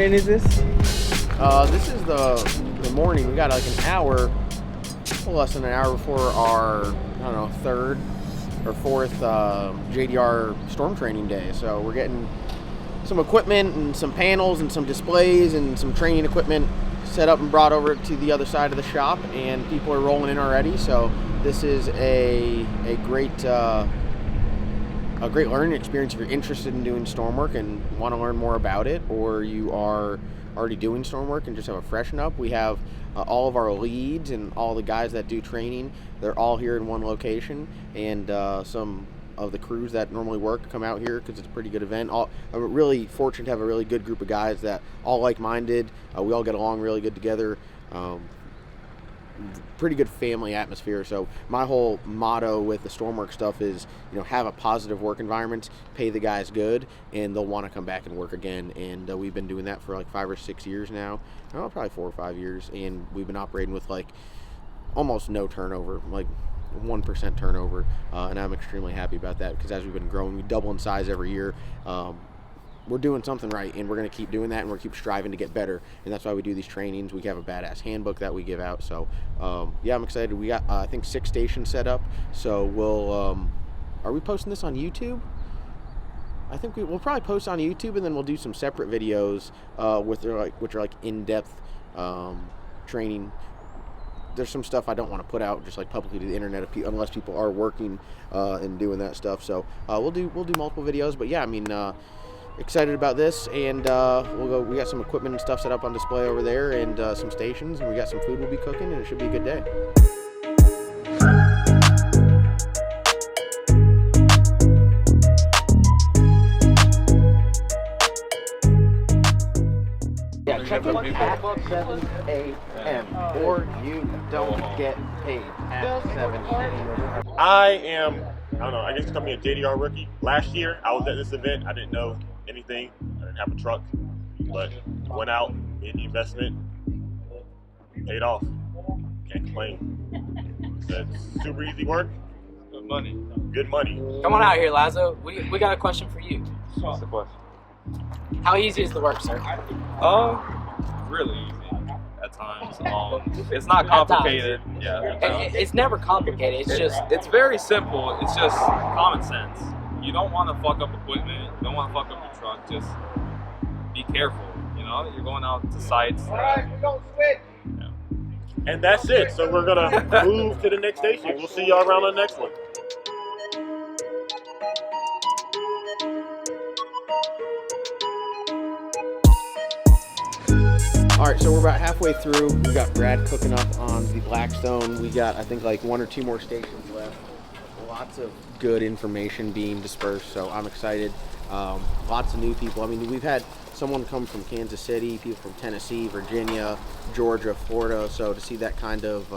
morning is this? This is the morning. We got like an hour, a little less than an hour before our, I don't know, third or fourth JDR storm training day. So we're getting some equipment and some panels and some displays and some training equipment set up and brought over to the other side of the shop, and people are rolling in already. So this is a great learning experience if you're interested in doing storm work and want to learn more about it, or you are already doing storm work and just have a freshen up. We have all of our leads and all the guys that do training. They're all here in one location, and some of the crews that normally work come out here because it's a pretty good event. I'm really fortunate to have a really good group of guys that all like-minded. We all get along really good together. Pretty good family atmosphere. So my whole motto with the stormwork stuff is, have a positive work environment, pay the guys good, and they'll want to come back and work again. And we've been doing that for like 5 or 6 years now. Probably 4 or 5 years, and we've been operating with like almost no turnover, like 1% turnover, and I'm extremely happy about that because as we've been growing, we double in size every year. We're doing something right, and we're going to keep doing that, and we're keep striving to get better, and that's why we do these trainings. We have a badass handbook that we give out. So yeah, I'm excited. We got I think 6 stations set up, so we'll are we posting this on YouTube? I think we'll probably post on YouTube, and then we'll do some separate videos which are like in-depth training. There's some stuff I don't want to put out just like publicly to the internet unless people are working and doing that stuff. So we'll do multiple videos. But yeah, I mean, excited about this, and we'll go. We got some equipment and stuff set up on display over there, and some stations, and we got some food we'll be cooking, and it should be a good day. Yeah, check in at 7 a.m. or you don't get paid at 7 a.m. I don't know, I guess you call me a JDR rookie. Last year, I was at this event. I didn't know anything. I didn't have a truck, but went out, made the investment, paid off. Can't complain. It's super easy work. Good money. Good money. Come on out here, Lazo. We got a question for you. What's the question? How easy is the work, sir? Really easy at times. It's not complicated. Yeah. It's never complicated. It's very simple. It's just common sense. You don't want to fuck up equipment. You don't want to fuck up your truck. Just be careful. You're going out to sites. Yeah. And that's it. So we're gonna move to the next station. We'll see y'all around on the next one. All right, so we're about halfway through. We got Brad cooking up on the Blackstone. We got, I think, like 1 or 2 more stations left. Lots of good information being dispersed, so I'm excited. Lots of new people. I mean, we've had someone come from Kansas City, people from Tennessee, Virginia, Georgia, Florida. So to see that kind of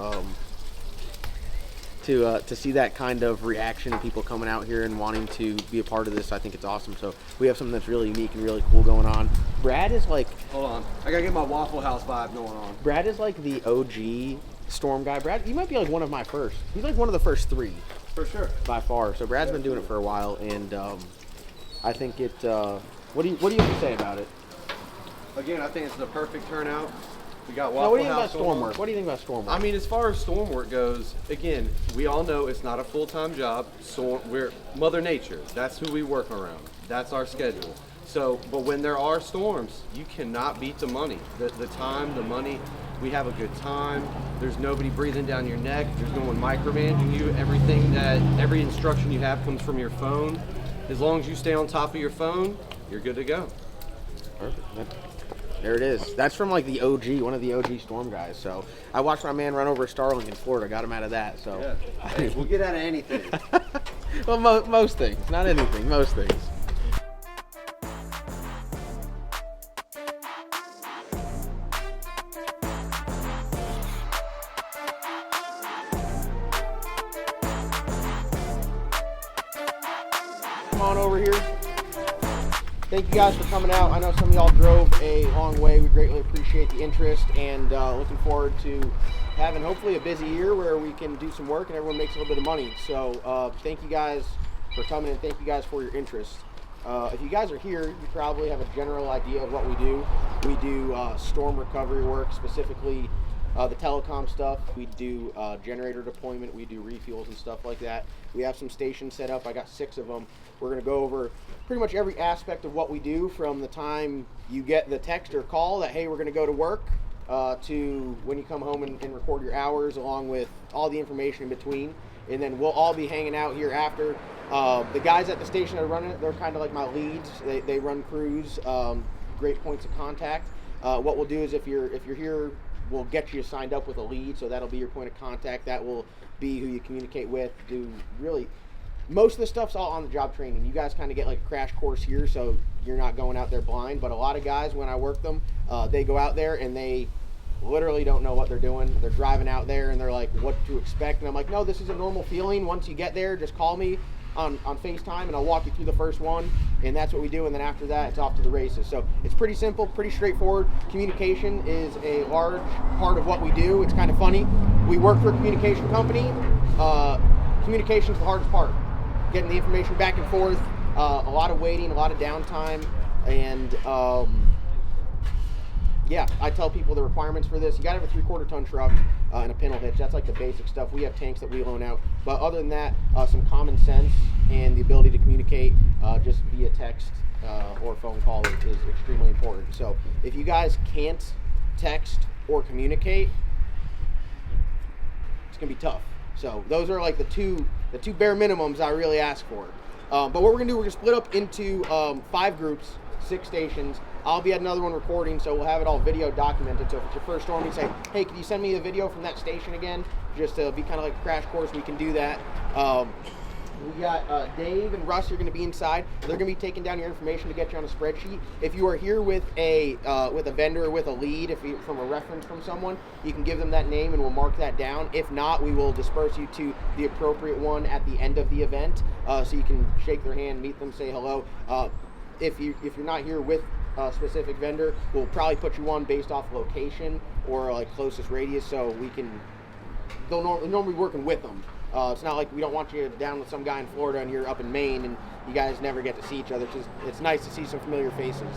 to see that kind of reaction, people coming out here and wanting to be a part of this, I think it's awesome. So we have something that's really unique and really cool going on. Brad is like, hold on, I gotta get my Waffle House vibe going on. Brad is like the OG storm guy. Brad, you might be like one of my first. He's like one of the first 3. For sure. By far. So Brad's been doing it for a while, and I think it. What do you have to say about it? Again, I think it's the perfect turnout. We got Waffle House. What do you think about storm work? What do you think about storm work? I mean, as far as storm work goes, again, we all know it's not a full-time job. So we're Mother Nature. That's who we work around. That's our schedule. So, but when there are storms, you cannot beat the money. The time, the money. We have a good time. There's nobody breathing down your neck. There's no one micromanaging you. Every instruction you have comes from your phone. As long as you stay on top of your phone, you're good to go. Perfect. There it is. That's from like the OG, one of the OG storm guys. So I watched my man run over Starling in Florida. Got him out of that. So yeah. Hey, we'll get out of anything. Well, most things, not anything. Most things. Come on over here. Thank you guys for coming out. I know some of y'all drove a long way. We greatly appreciate the interest, and looking forward to having hopefully a busy year where we can do some work and everyone makes a little bit of money. So thank you guys for coming, and thank you guys for your interest. If you guys are here, you probably have a general idea of what we do. We do storm recovery work, specifically the telecom stuff. We do generator deployment. We do refuels and stuff like that. We have some stations set up. I got 6 of them. We're going to go over pretty much every aspect of what we do, from the time you get the text or call that, hey, we're going to go to work, to when you come home and record your hours, along with all the information in between. And then we'll all be hanging out here after. The guys at the station that are running it, they're kind of like my leads. They run crews, great points of contact. What we'll do is if you're here, we'll get you signed up with a lead, so that'll be your point of contact. That will be who you communicate with. Most of the stuff's all on the job training. You guys kind of get like a crash course here, so you're not going out there blind. But a lot of guys, when I work them, they go out there and they literally don't know what they're doing. They're driving out there and they're like, what to expect? And I'm like, no, this is a normal feeling. Once you get there, just call me on FaceTime and I'll walk you through the first one, and that's what we do. And then after that, it's off to the races. So it's pretty simple, pretty straightforward. Communication is a large part of what we do. It's kind of funny. We work for a communication company. Communication's the hardest part. Getting the information back and forth, a lot of waiting, a lot of downtime, and yeah, I tell people the requirements for this. You gotta have a 3/4 ton truck and a pintle hitch. That's like the basic stuff. We have tanks that we loan out. But other than that, some common sense and the ability to communicate just via text or phone call is extremely important. So if you guys can't text or communicate, it's gonna be tough. So those are like the two bare minimums I really ask for. But what we're gonna do, we're gonna split up into 5 groups, 6 stations. I'll be at another one recording, so we'll have it all video documented. So if it's your first storm, you say, hey, can you send me a video from that station again? Just to be kind of like a crash course, we can do that. We got Dave and Russ are going to be inside. They're going to be taking down your information to get you on a spreadsheet. If you are here with a vendor or with a lead, from a reference from someone, you can give them that name and we'll mark that down. If not, we will disperse you to the appropriate one at the end of the event, so you can shake their hand, meet them, say hello. If you're not here with a specific vendor, we'll probably put you on based off location or like closest radius, so they'll normally working with them. It's not like we don't want you down with some guy in Florida and you're up in Maine and you guys never get to see each other. It's nice to see some familiar faces.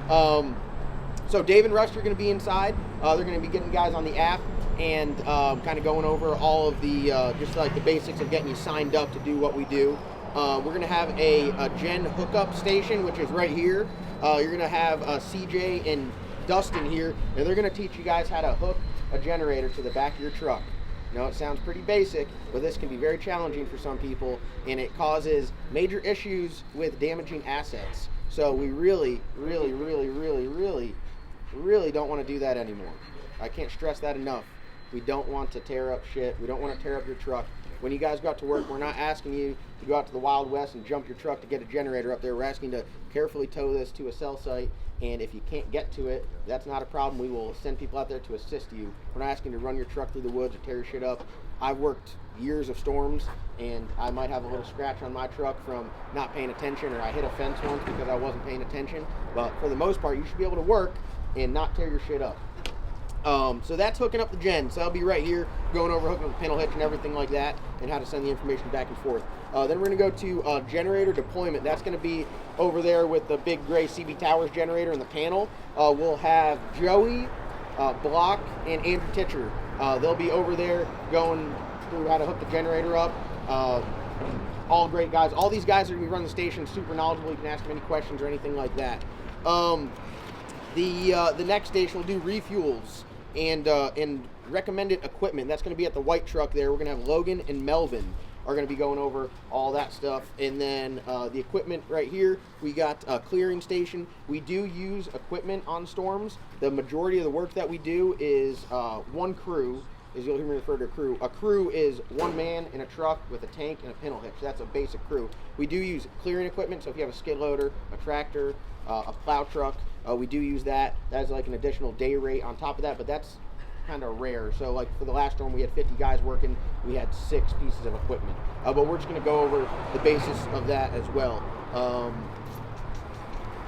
So Dave and Russ are going to be inside. They're going to be getting guys on the app and kind of going over all of the just like the basics of getting you signed up to do what we do. We're going to have a gen hookup station, which is right here. You're going to have CJ and Dustin here, and they're going to teach you guys how to hook a generator to the back of your truck. You know, it sounds pretty basic, but this can be very challenging for some people, and it causes major issues with damaging assets. So we really, really, really, really, really, really don't want to do that anymore. I can't stress that enough. We don't want to tear up shit. We don't want to tear up your truck. When you guys go out to work, we're not asking you to go out to the Wild West and jump your truck to get a generator up there. We're asking to carefully tow this to a cell site, and if you can't get to it, that's not a problem. We will send people out there to assist you. We're not asking to run your truck through the woods or tear your shit up. I've worked years of storms, and I might have a little scratch on my truck from not paying attention, or I hit a fence once because I wasn't paying attention. But for the most part, you should be able to work and not tear your shit up. So that's hooking up the gen. So I'll be right here going over hooking up the pintle hitch and everything like that, and how to send the information back and forth. Then we're going to go to generator deployment. That's going to be over there with the big gray CB Towers generator and the panel. We'll have Joey, Block, and Andrew Titcher. They'll be over there going through how to hook the generator up. All great guys. All these guys are going to be running the station, super knowledgeable. You can ask them any questions or anything like that. The next station will do refuels and recommended equipment. That's going to be at the white truck there. We're going to have Logan and Melvin are going to be going over all that stuff. And then the equipment right here, we got a clearing station. We do use equipment on storms. The majority of the work that we do is one crew, as you'll hear me refer to a crew. A crew is one man in a truck with a tank and a pintle hitch. That's a basic crew. We do use clearing equipment, so if you have a skid loader, a tractor, a plow truck, we do use that. That's like an additional day rate on top of that, but that's kind of rare. So like for the last storm, we had 50 guys working. We had 6 pieces of equipment. But we're just going to go over the basis of that as well.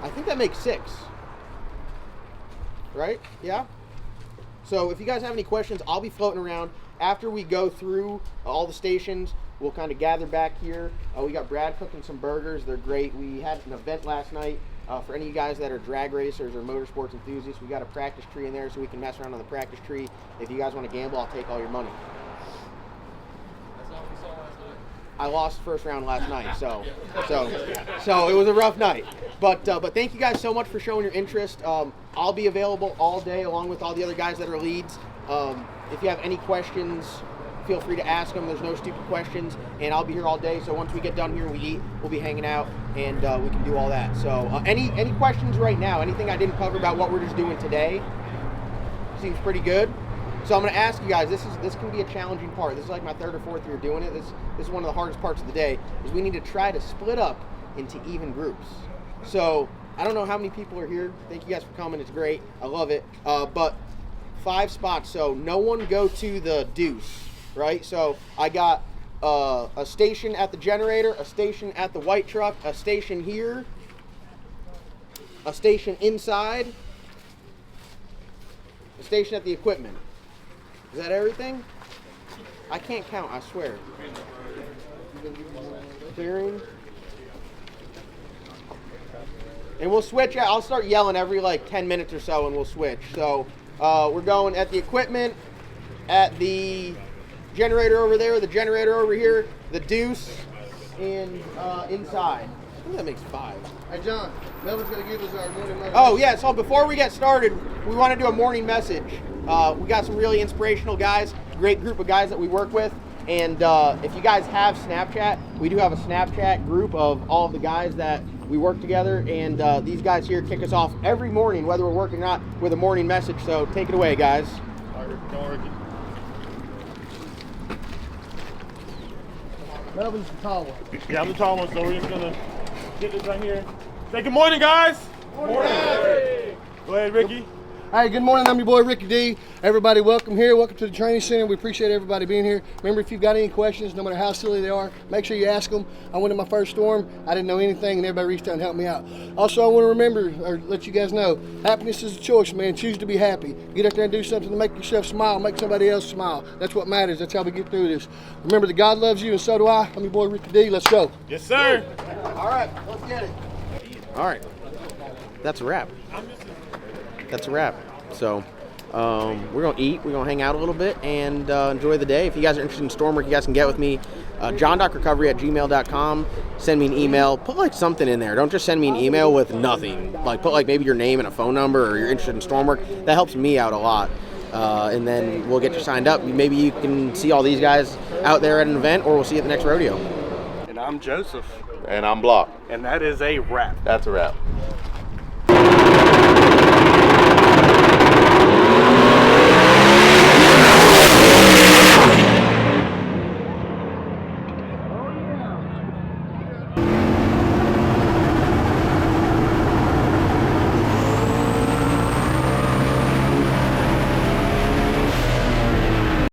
I think that makes 6. Right? Yeah? So if you guys have any questions, I'll be floating around. After we go through all the stations, we'll kind of gather back here. We got Brad cooking some burgers. They're great. We had an event last night. For any of you guys that are drag racers or motorsports enthusiasts, we got a practice tree in there so we can mess around on the practice tree. If you guys want to gamble, I'll take all your money. I lost the first round last night, so it was a rough night. But thank you guys so much for showing your interest. I'll be available all day along with all the other guys that are leads. If you have any questions, feel free to ask them. There's no stupid questions, and I'll be here all day. So once we get done here and we eat, we'll be hanging out, and we can do all that. So any questions right now? Anything I didn't cover about what we're just doing today? Seems pretty good. So I'm going to ask you guys. This can be a challenging part. This is like my third or fourth year doing it. This is one of the hardest parts of the day. Is we need to try to split up into even groups. So I don't know how many people are here. Thank you guys for coming. It's great. I love it. But 5 spots. So no one go to the deuce. Right, so I got a station at the generator, a station at the white truck, a station here, a station inside, a station at the equipment. Is that everything? I can't count, I swear. Clearing. And we'll switch out. I'll start yelling every like 10 minutes or so and we'll switch. So we're going at the equipment, at the generator over there, the generator over here, the deuce, and inside. I think that makes 5. Hey John, Melvin's going to give us our morning message. Oh yeah, so before we get started, we want to do a morning message. We got some really inspirational guys, great group of guys that we work with, and if you guys have Snapchat, we do have a Snapchat group of all of the guys that we work together, and these guys here kick us off every morning, whether we're working or not, with a morning message, so take it away, guys. All right, don't worry. Melvin's the tall one. Yeah, I'm the tall one, so we're just gonna get this right here. Say good morning, guys. Good morning. Go ahead, Ricky. Hey, good morning. I'm your boy Ricky D. Everybody, welcome here. Welcome to the training center. We appreciate everybody being here. Remember, if you've got any questions, no matter how silly they are, make sure you ask them. I went in my first storm. I didn't know anything, and everybody reached out and helped me out. Also, I want to remember, or let you guys know, happiness is a choice, man. Choose to be happy. Get out there and do something to make yourself smile, make somebody else smile. That's what matters. That's how we get through this. Remember that God loves you, and so do I. I'm your boy Ricky D. Let's go. Yes, sir. All right, let's get it. All right, that's a wrap. That's a wrap. So we're going to eat, we're going to hang out a little bit, and enjoy the day. If you guys are interested in storm work, you guys can get with me, johndocrecovery@gmail.com. Send me an email. Put like something in there. Don't just send me an email with nothing. Like put like maybe your name and a phone number, or you're interested in storm work. That helps me out a lot. And then we'll get you signed up. Maybe you can see all these guys out there at an event, or we'll see you at the next rodeo. And I'm Joseph. And I'm Block. And that is a wrap. That's a wrap.